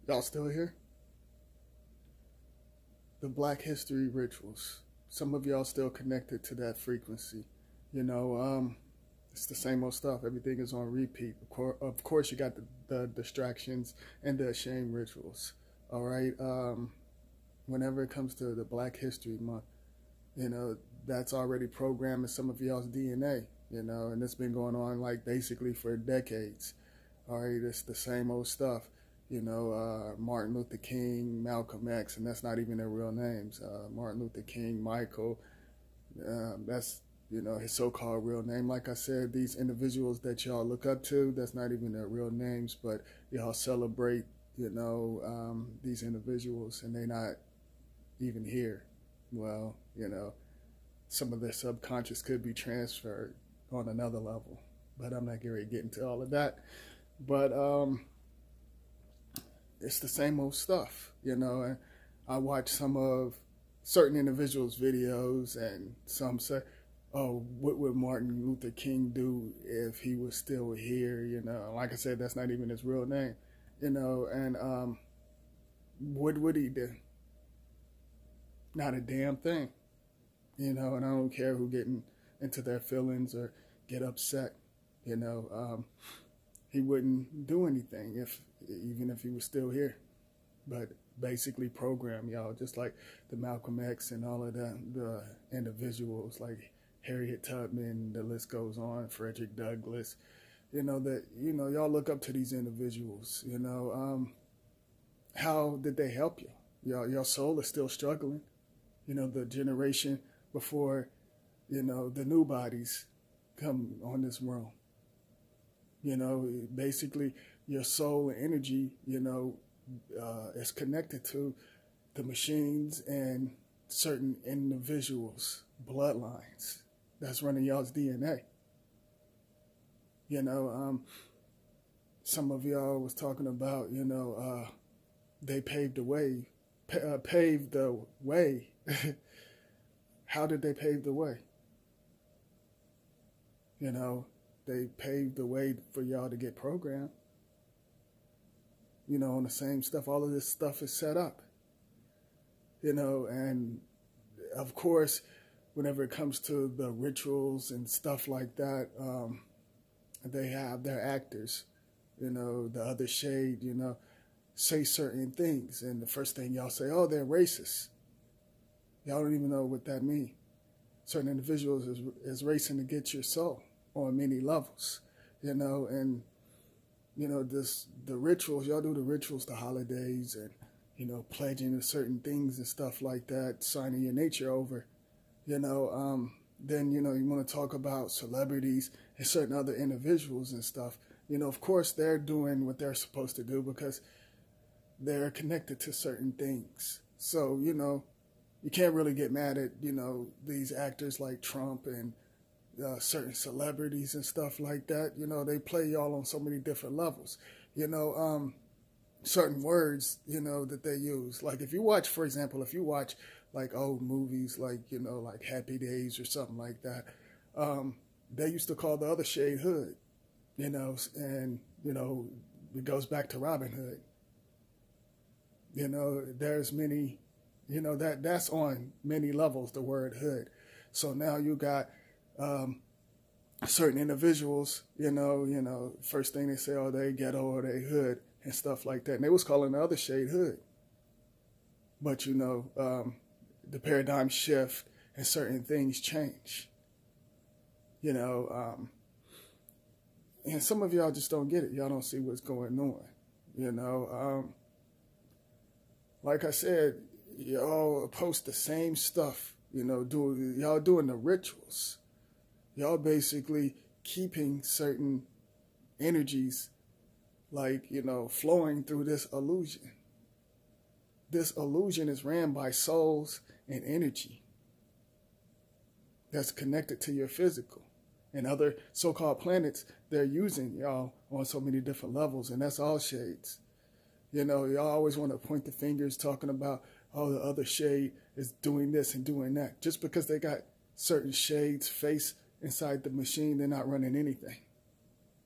Y'all still here? The Blk History Rituals. Some of y'all still connected to that frequency. It's the same old stuff. Everything is on repeat. Of course you got the distractions and the shame rituals. All right. Whenever it comes to the Black History Month, that's already programmed in some of y'all's DNA, and it's been going on like basically for decades. All right. It's the same old stuff. Martin Luther King, Malcolm X, and that's not even their real names. Martin Luther King, Michael, that's, his so-called real name. Like I said, these individuals that y'all look up to, that's not even their real names, but y'all celebrate, these individuals, and they're not even here. Well, some of their subconscious could be transferred on another level, but I'm not going to get into all of that. But, it's the same old stuff, and I watch some of certain individuals' videos, and some say, oh, what would Martin Luther King do if he was still here? Like I said, that's not even his real name, and what would he do? Not a damn thing, and I don't care who getting into their feelings or get upset, he wouldn't do anything even if he was still here. But basically program y'all, just like the Malcolm X and all of the individuals like Harriet Tubman, the list goes on, Frederick Douglass, y'all look up to these individuals. How did they help you? Your soul is still struggling. The generation before, the new bodies come on this world. Basically your soul and energy, is connected to the machines and certain individuals' bloodlines that's running y'all's DNA. Some of y'all was talking about, they paved the way, paved the way. How did they pave the way? They paved the way for y'all to get programmed. On the same stuff. All of this stuff is set up. And of course, whenever it comes to the rituals and stuff like that, they have their actors, the other shade, say certain things. And the first thing y'all say, oh, they're racist. Y'all don't even know what that means. Certain individuals is racing to get your soul on many levels, and the rituals, y'all do the rituals, the holidays, and pledging to certain things and stuff like that, signing your nature over, then you want to talk about celebrities and certain other individuals and stuff. Of course they're doing what they're supposed to do because they're connected to certain things. So you can't really get mad at these actors like Trump and certain celebrities and stuff like that. They play y'all on so many different levels. Certain words, that they use. Like if you watch, for example, like old movies, like, like Happy Days or something like that, they used to call the other shade hood, and, it goes back to Robin Hood. There's many, that's on many levels, the word hood. So now you got, certain individuals, first thing they say, oh, they ghetto or they hood and stuff like that. And they was calling the other shade hood. But, the paradigm shift and certain things change, and some of y'all just don't get it. Y'all don't see what's going on, like I said, y'all post the same stuff, y'all doing the rituals. Y'all basically keeping certain energies like, flowing through this illusion. This illusion is ran by souls and energy that's connected to your physical. And other so-called planets, they're using y'all on so many different levels, and that's all shades. Y'all always want to point the fingers talking about, oh, the other shade is doing this and doing that. Just because they got certain shades face inside the machine, they're not running anything.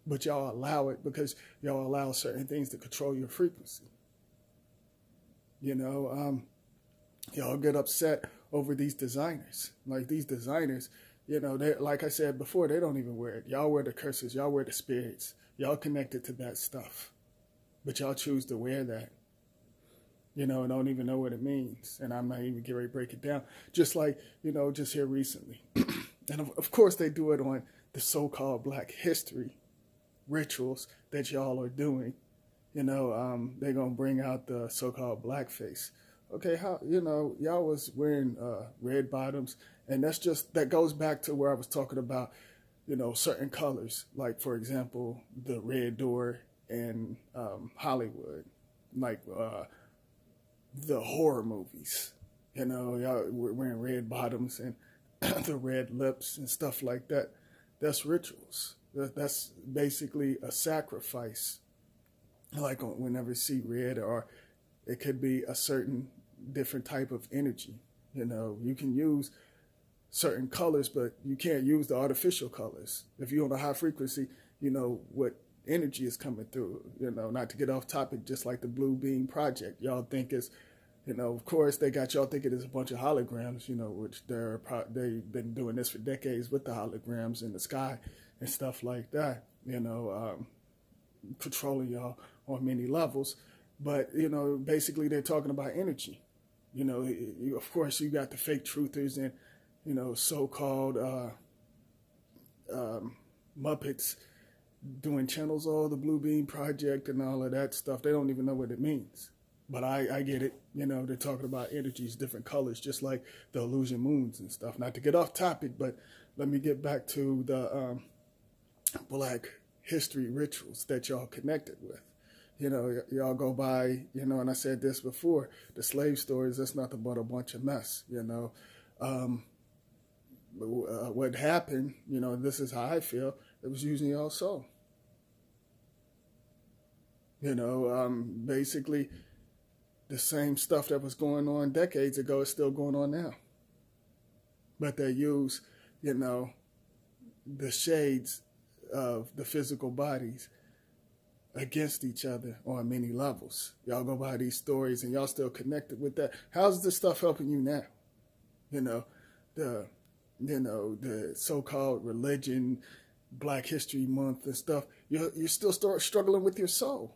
But y'all allow it because y'all allow certain things to control your frequency. You know, y'all get upset over these designers. Like these designers, you know, they, like I said before, they don't even wear it. Y'all wear the curses. Y'all wear the spirits. Y'all connected to that stuff. But y'all choose to wear that. You know, and don't even know what it means. And I'm not even getting ready to break it down. Just like, you know, just here recently. And of course they do it on the so-called Black History Rituals that y'all are doing. You know, they're going to bring out the so-called blackface. Okay, how, you know, y'all was wearing red bottoms. And that goes back to where I was talking about, you know, certain colors. Like, for example, the red door in Hollywood. Like, the horror movies, you know, y'all wearing red bottoms and the red lips and stuff like that. That's rituals. That's basically a sacrifice. Like whenever you see red, or it could be a certain different type of energy. You know, you can use certain colors, but you can't use the artificial colors. If you're on a high frequency, you know what energy is coming through. You know, not to get off topic, just like the Blue Beam Project. Y'all think it's, you know, of course they got y'all thinking it's a bunch of holograms, you know, which they've been doing this for decades with the holograms in the sky and stuff like that, you know, controlling y'all on many levels. But, you know, basically they're talking about energy. You know, of course you got the fake truthers and, you know, so-called Muppets doing channels, all the Blue Beam Project and all of that stuff. They don't even know what it means. But I get it. You know, they're talking about energies, different colors, just like the illusion moons and stuff. Not to get off topic, but let me get back to the Black History Rituals that y'all connected with. You know, y'all go by, you know, and I said this before, the slave stories, that's nothing but a bunch of mess, you know. What happened, you know, this is how I feel, it was using y'all's soul. You know, basically the same stuff that was going on decades ago is still going on now. But they use, you know, the shades of the physical bodies against each other on many levels. Y'all go by these stories and y'all still connected with that. How's this stuff helping you now? You know, the so-called religion, Black History Month and stuff. You still start struggling with your soul.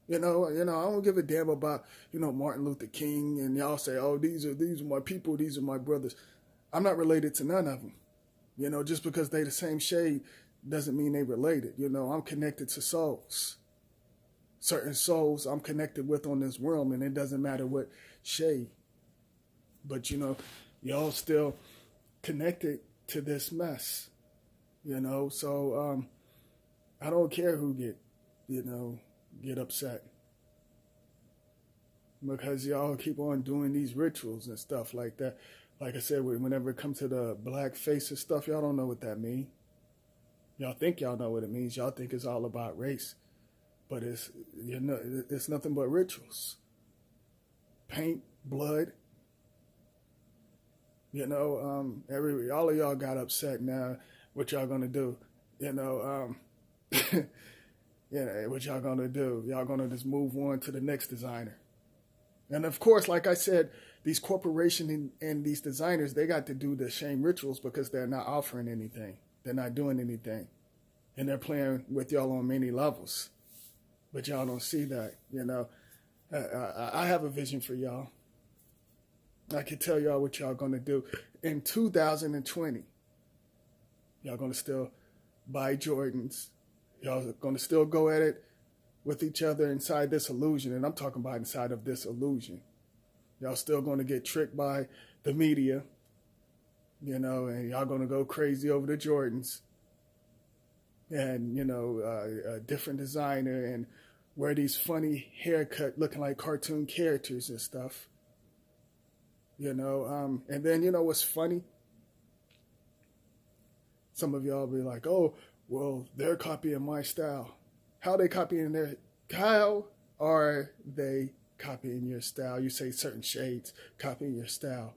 You know, I don't give a damn about, you know, Martin Luther King, and y'all say, oh, these are my people, these are my brothers. I'm not related to none of them. You know, just because they the same shade doesn't mean they related. You know, I'm connected to souls. Certain souls I'm connected with on this realm, and it doesn't matter what shade. But, you know, y'all still connected to this mess. You know, so I don't care who get upset, because y'all keep on doing these rituals and stuff like that. Like I said, whenever it comes to the black faces stuff, y'all don't know what that means. Y'all think y'all know what it means. Y'all think it's all about race, but it's nothing but rituals. Paint, blood. You know, all of y'all got upset now. What y'all gonna do? You know, what y'all gonna do? Y'all gonna just move on to the next designer. And of course, like I said, these corporations and these designers, they got to do the shame rituals because they're not offering anything. They're not doing anything. And they're playing with y'all on many levels. But y'all don't see that, you know. I have a vision for y'all. I can tell y'all what y'all going to do. In 2020, y'all going to still buy Jordans. Y'all are going to still go at it with each other inside this illusion. And I'm talking about inside of this illusion. Y'all still going to get tricked by the media, you know, and y'all going to go crazy over the Jordans. And, you know, a different designer and wear these funny haircut looking like cartoon characters and stuff. You know, and then, you know, what's funny? Some of y'all be like, oh, well, they're copying my style. How are they copying your style? You say certain shades, copying your style.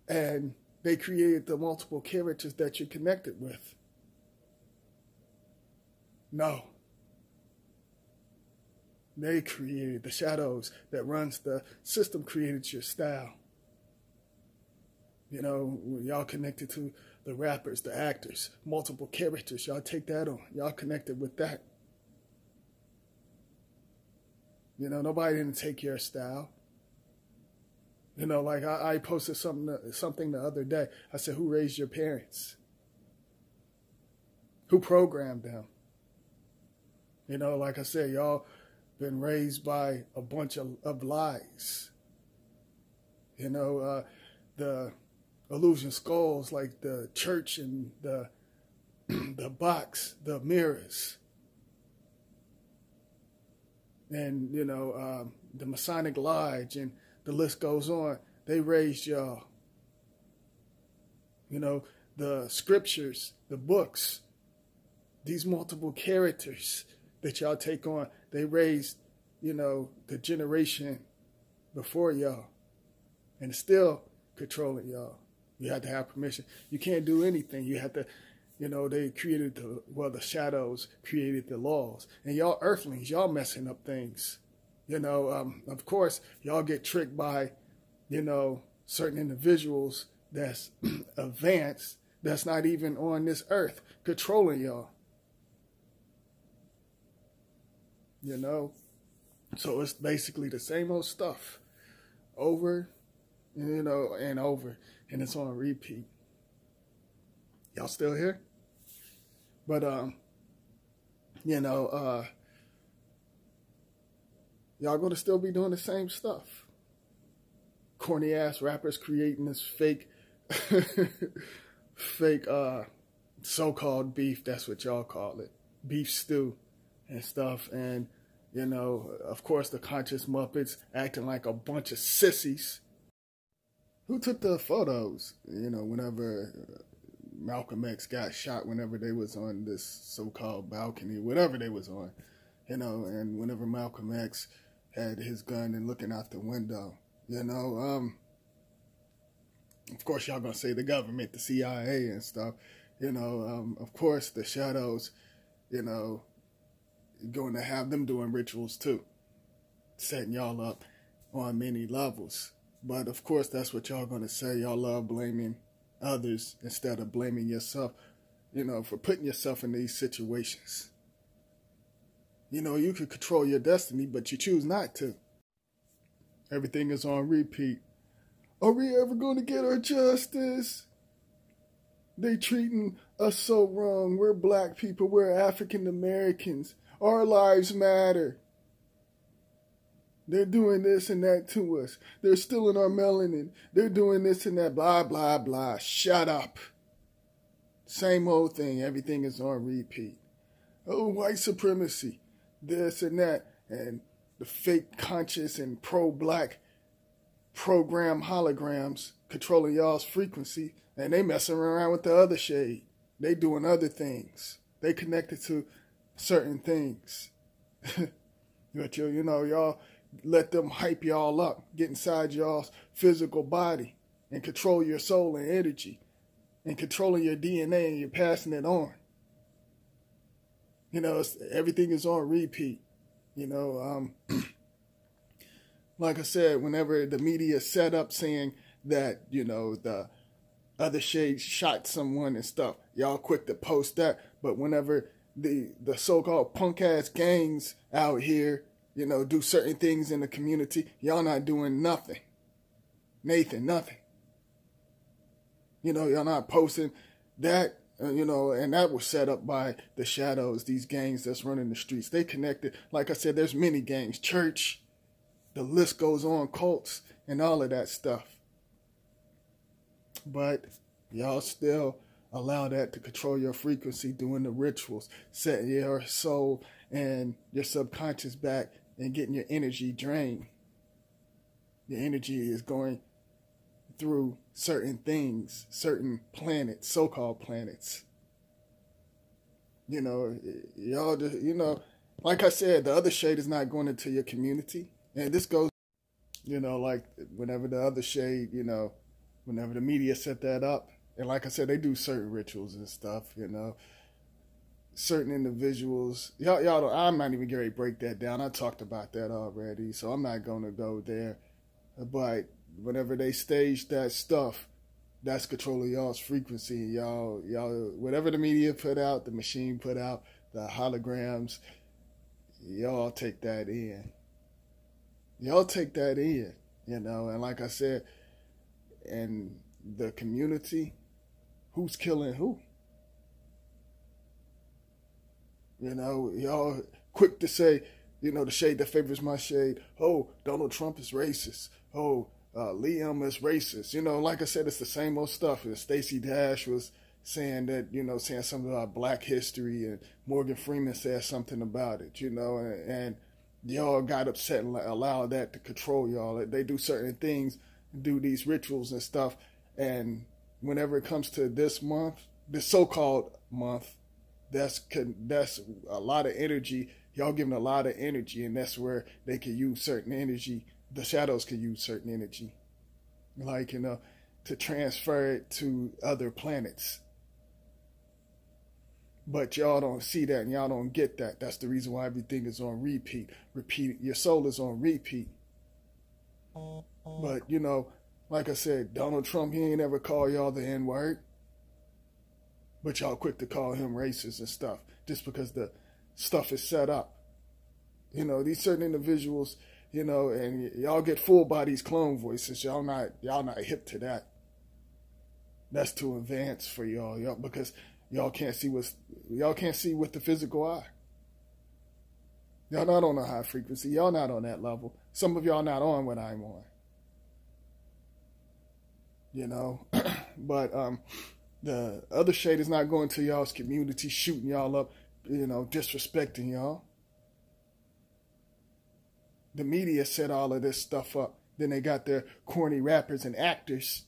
And they created the multiple characters that you're connected with. No. They created the shadows that runs the system, created your style. You know, y'all connected to the rappers, the actors, multiple characters. Y'all take that on. Y'all connected with that. You know, nobody didn't take your style. You know, like I posted something the other day. I said, who raised your parents? Who programmed them? You know, like I said, y'all been raised by a bunch of lies. You know, the illusion skulls, like the church and the box, the mirrors. And, you know, the Masonic Lodge, and the list goes on. They raised y'all. You know, the scriptures, the books, these multiple characters that y'all take on, they raised, you know, the generation before y'all. And it's still controlling y'all. You have to have permission. You can't do anything. You have to, you know, they created the shadows created the laws. And y'all earthlings, y'all messing up things. You know, of course, y'all get tricked by, you know, certain individuals that's advanced, that's not even on this earth, controlling y'all. You know, so it's basically the same old stuff over, you know, and over, and it's on repeat. Y'all still here? But, you know, y'all going to still be doing the same stuff. Corny ass rappers creating this fake, fake, so-called beef. That's what y'all call it. Beef stew and stuff. And, you know, of course, the conscious Muppets acting like a bunch of sissies. Who took the photos? You know, whenever Malcolm X got shot, whenever they was on this so-called balcony, whatever they was on, you know, and whenever Malcolm X had his gun and looking out the window, you know, of course y'all gonna say the government, the CIA and stuff, you know, of course the shadows, you know, going to have them doing rituals too, setting y'all up on many levels. But of course that's what y'all gonna say. Y'all love blaming others instead of blaming yourself, you know, for putting yourself in these situations. You know, you can control your destiny, but you choose not to. Everything is on repeat. Are we ever going to get our justice? They treating us so wrong. We're black people. We're African Americans. Our lives matter. They're doing this and that to us. They're stealing our melanin. They're doing this and that. Blah, blah, blah. Shut up. Same old thing. Everything is on repeat. Oh, white supremacy. This and that. And the fake conscious and pro-black program holograms controlling y'all's frequency. And they messing around with the other shade. They doing other things. They connected to certain things. But you know, y'all let them hype y'all up, get inside y'all's physical body and control your soul and energy and controlling your DNA, and you're passing it on. You know, everything is on repeat. You know, like I said, whenever the media set up saying that, you know, the other shade shot someone and stuff, y'all quick to post that. But whenever the so-called punk-ass gangs out here, you know, do certain things in the community, y'all not doing nothing. Nathan, nothing. You know, y'all not posting that, you know, and that was set up by the shadows, these gangs that's running the streets. They connected. Like I said, there's many gangs, church, the list goes on, cults, and all of that stuff. But y'all still allow that to control your frequency, doing the rituals, setting your soul and your subconscious back and getting your energy drained. Your energy is going through certain things, certain planets, so-called planets. You know, y'all just, you know, like I said, the other shade is not going into your community. And this goes, you know, like whenever the other shade, you know, whenever the media set that up, and like I said, they do certain rituals and stuff, you know. certain individuals, y'all don't, I'm not even going to break that down. I talked about that already, so I'm not going to go there. But whenever they stage that stuff, that's controlling y'all's frequency. Y'all, whatever the media put out, the machine put out, the holograms, y'all take that in. Y'all take that in, you know. And like I said, in the community, who's killing who? You know, y'all quick to say, you know, the shade that favors my shade. Oh, Donald Trump is racist. Oh, Liam is racist. You know, like I said, it's the same old stuff. Stacey Dash was saying that, you know, saying something about Black history, and Morgan Freeman said something about it, you know, and y'all got upset and allowed that to control y'all. They do certain things, do these rituals and stuff, and whenever it comes to this month, this so-called month, that's a lot of energy. Y'all giving a lot of energy, and that's where they can use certain energy. The shadows can use certain energy, like, you know, to transfer it to other planets. But y'all don't see that, and y'all don't get that. That's the reason why everything is on repeat. Repeat. Your soul is on repeat. But, you know, like I said, Donald Trump, he ain't ever called y'all the N-word. But y'all quick to call him racist and stuff, just because the stuff is set up. You know, these certain individuals, you know, and y'all get full bodies clone voices. Y'all not hip to that. That's too advanced for y'all, because y'all can't see with the physical eye. Y'all not on a high frequency. Y'all not on that level. Some of y'all not on what I'm on. You know, but the other shade is not going to y'all's community, shooting y'all up, you know, disrespecting y'all. The media set all of this stuff up. Then they got their corny rappers and actors.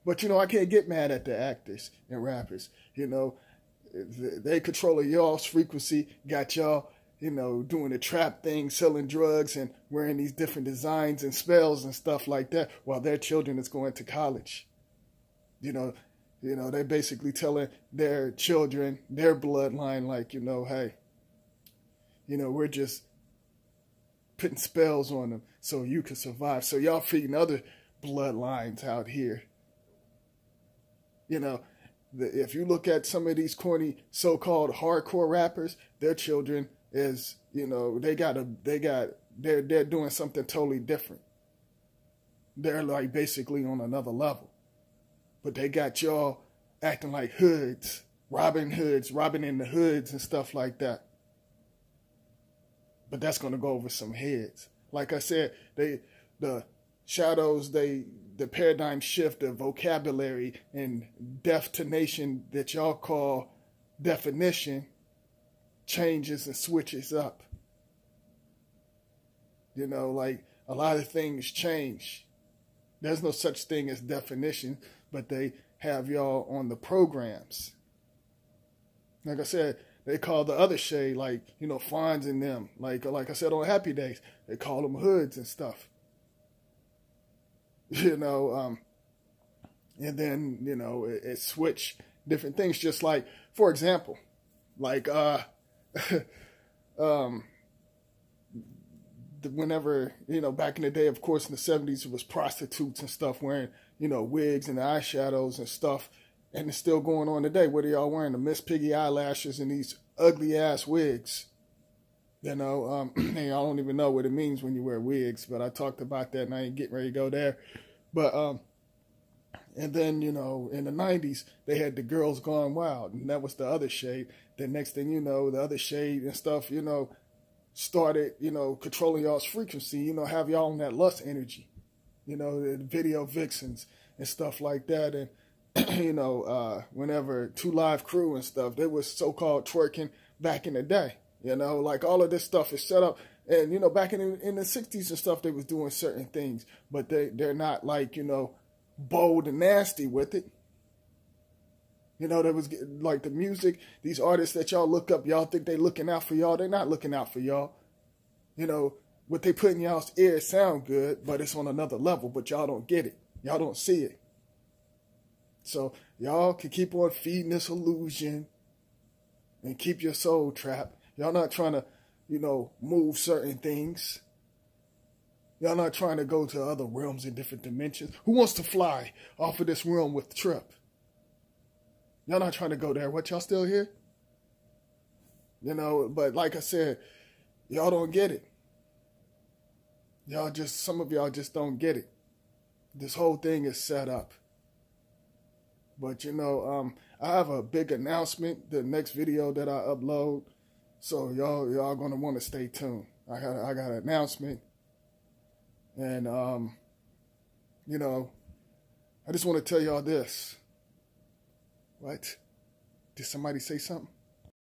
But, you know, I can't get mad at the actors and rappers. You know, they control y'all's frequency, got y'all, you know, doing the trap thing, selling drugs and wearing these different designs and spells and stuff like that while their children is going to college. You know, they're basically telling their children, their bloodline, like, you know, hey, you know, we're just putting spells on them so you can survive. So y'all feeding other bloodlines out here. You know, if you look at some of these corny so-called hardcore rappers, their children is, you know, they're doing something totally different. They're like basically on another level. But they got y'all acting like hoods, robbing in the hoods and stuff like that. But that's going to go over some heads. Like I said, the shadows, the paradigm shift, the vocabulary and definition that y'all call definition changes and switches up. You know, like a lot of things change. There's no such thing as definition, but they have y'all on the programs. Like I said, they call the other shade, like, you know, Fonz and them. Like I said on Happy Days, they call them hoods and stuff. You know, and then, you know, it switch different things. Just like, for example, like, whenever, you know, back in the day, of course, in the 70s, it was prostitutes and stuff wearing, you know, wigs and eyeshadows and stuff. And it's still going on today. What are y'all wearing? The Miss Piggy eyelashes and these ugly ass wigs. You know, and y'all don't even know what it means when you wear wigs, but I talked about that and I ain't getting ready to go there. But, and then, you know, in the 90s, they had the Girls Gone Wild, and that was the other shade. Then next thing you know, the other shade and stuff, you know, started, you know, controlling y'all's frequency, you know, have y'all on that lust energy, you know, the video vixens and stuff like that. And, you know, whenever 2 Live Crew and stuff, they was so-called twerking back in the day. You know, like all of this stuff is set up. And, you know, back in the 60s and stuff, they was doing certain things. But they're not like, you know, bold and nasty with it. You know, there was like the music, these artists that y'all look up, y'all think they looking out for y'all. They're not looking out for y'all. You know, what they put in y'all's ears sound good, but it's on another level. But y'all don't get it. Y'all don't see it. So y'all can keep on feeding this illusion and keep your soul trapped. Y'all not trying to, move certain things. Y'all not trying to go to other realms in different dimensions. Who wants to fly off of this realm with Trip? Y'all not trying to go there. What, y'all still here? But like I said, y'all don't get it. Some of y'all just don't get it. This whole thing is set up. But, I have a big announcement, the next video that I upload. So y'all going to want to stay tuned. I got an announcement. And, I just want to tell y'all this. What? Did somebody say something?